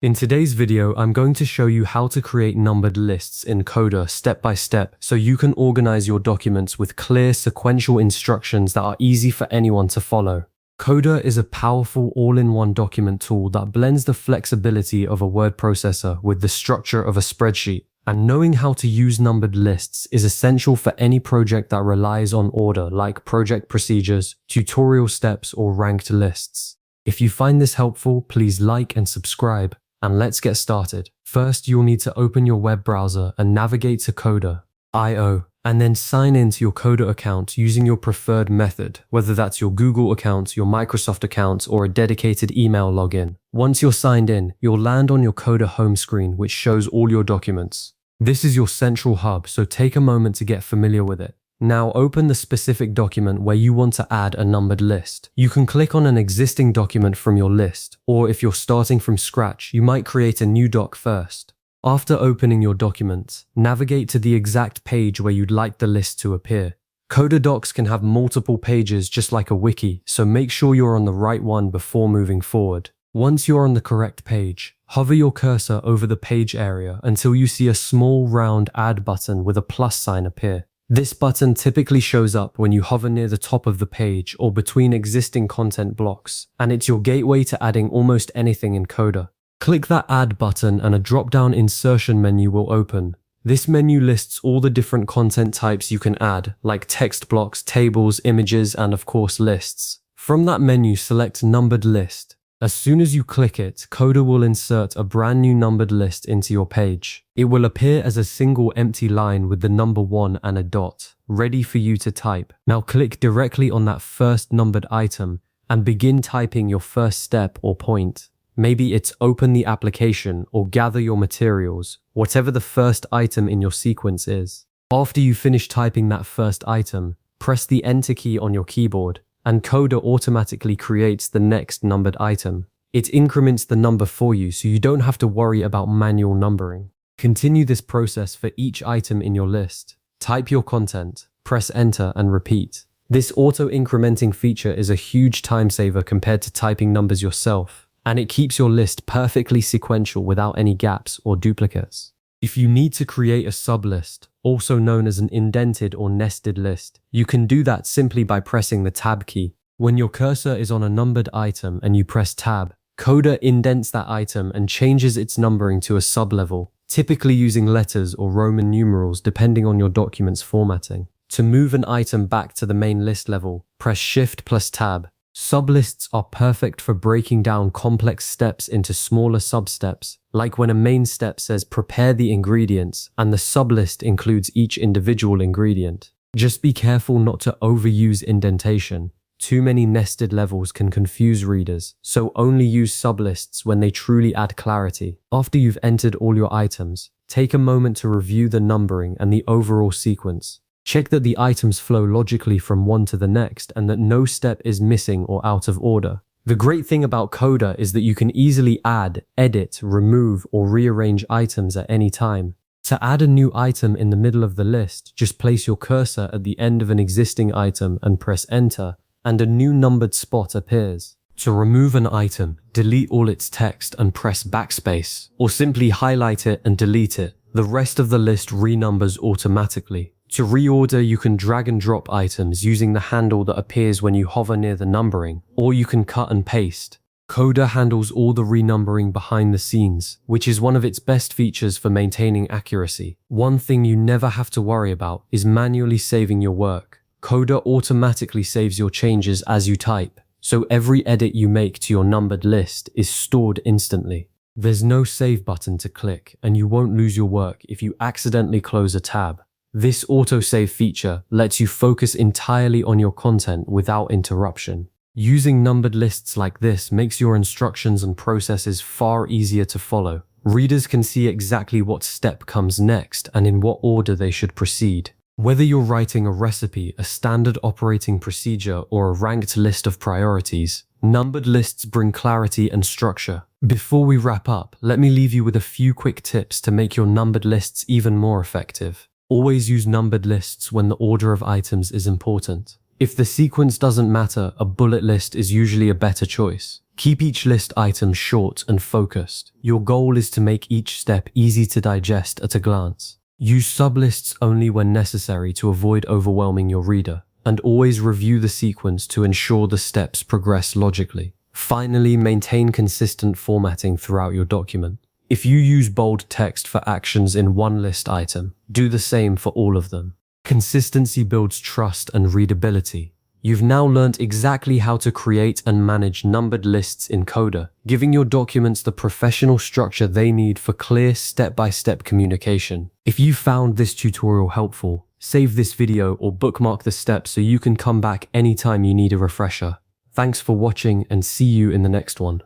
In today's video, I'm going to show you how to create numbered lists in Coda step by step so you can organize your documents with clear sequential instructions that are easy for anyone to follow. Coda is a powerful all-in-one document tool that blends the flexibility of a word processor with the structure of a spreadsheet. And knowing how to use numbered lists is essential for any project that relies on order, like project procedures, tutorial steps, or ranked lists. If you find this helpful, please like and subscribe. And let's get started. First, you'll need to open your web browser and navigate to Coda.io, and then sign in to your Coda account using your preferred method, whether that's your Google account, your Microsoft account, or a dedicated email login. Once you're signed in, you'll land on your Coda home screen, which shows all your documents. This is your central hub, so take a moment to get familiar with it. Now open the specific document where you want to add a numbered list. You can click on an existing document from your list, or if you're starting from scratch, you might create a new doc first. After opening your document, navigate to the exact page where you'd like the list to appear. Coda docs can have multiple pages just like a wiki, so make sure you're on the right one before moving forward. Once you're on the correct page, hover your cursor over the page area until you see a small round add button with a plus sign appear. This button typically shows up when you hover near the top of the page or between existing content blocks, and it's your gateway to adding almost anything in Coda. Click that Add button and a drop-down insertion menu will open. This menu lists all the different content types you can add, like text blocks, tables, images, and of course lists. From that menu, select Numbered List. As soon as you click it, Coda will insert a brand new numbered list into your page. It will appear as a single empty line with the number 1 and a dot, ready for you to type. Now click directly on that first numbered item and begin typing your first step or point. Maybe it's open the application or gather your materials, whatever the first item in your sequence is. After you finish typing that first item, press the Enter key on your keyboard, and Coda automatically creates the next numbered item. It increments the number for you so you don't have to worry about manual numbering. Continue this process for each item in your list. Type your content, press enter and repeat. This auto-incrementing feature is a huge time saver compared to typing numbers yourself, and it keeps your list perfectly sequential without any gaps or duplicates. If you need to create a sublist, also known as an indented or nested list, you can do that simply by pressing the Tab key. When your cursor is on a numbered item and you press Tab, Coda indents that item and changes its numbering to a sublevel, typically using letters or Roman numerals depending on your document's formatting. To move an item back to the main list level, press Shift plus Tab. Sublists are perfect for breaking down complex steps into smaller substeps, like when a main step says prepare the ingredients and the sublist includes each individual ingredient. Just be careful not to overuse indentation. Too many nested levels can confuse readers, so only use sublists when they truly add clarity. After you've entered all your items, take a moment to review the numbering and the overall sequence. Check that the items flow logically from one to the next and that no step is missing or out of order. The great thing about Coda is that you can easily add, edit, remove, or rearrange items at any time. To add a new item in the middle of the list, just place your cursor at the end of an existing item and press enter, and a new numbered spot appears. To remove an item, delete all its text and press backspace, or simply highlight it and delete it. The rest of the list renumbers automatically. To reorder, you can drag and drop items using the handle that appears when you hover near the numbering, or you can cut and paste. Coda handles all the renumbering behind the scenes, which is one of its best features for maintaining accuracy. One thing you never have to worry about is manually saving your work. Coda automatically saves your changes as you type, so every edit you make to your numbered list is stored instantly. There's no save button to click, and you won't lose your work if you accidentally close a tab. This autosave feature lets you focus entirely on your content without interruption. Using numbered lists like this makes your instructions and processes far easier to follow. Readers can see exactly what step comes next and in what order they should proceed. Whether you're writing a recipe, a standard operating procedure, or a ranked list of priorities, numbered lists bring clarity and structure. Before we wrap up, let me leave you with a few quick tips to make your numbered lists even more effective. Always use numbered lists when the order of items is important. If the sequence doesn't matter, a bullet list is usually a better choice. Keep each list item short and focused. Your goal is to make each step easy to digest at a glance. Use sublists only when necessary to avoid overwhelming your reader, and always review the sequence to ensure the steps progress logically. Finally, maintain consistent formatting throughout your document. If you use bold text for actions in one list item, do the same for all of them. Consistency builds trust and readability. You've now learned exactly how to create and manage numbered lists in Coda, giving your documents the professional structure they need for clear step-by-step communication. If you found this tutorial helpful, save this video or bookmark the steps so you can come back anytime you need a refresher. Thanks for watching and see you in the next one.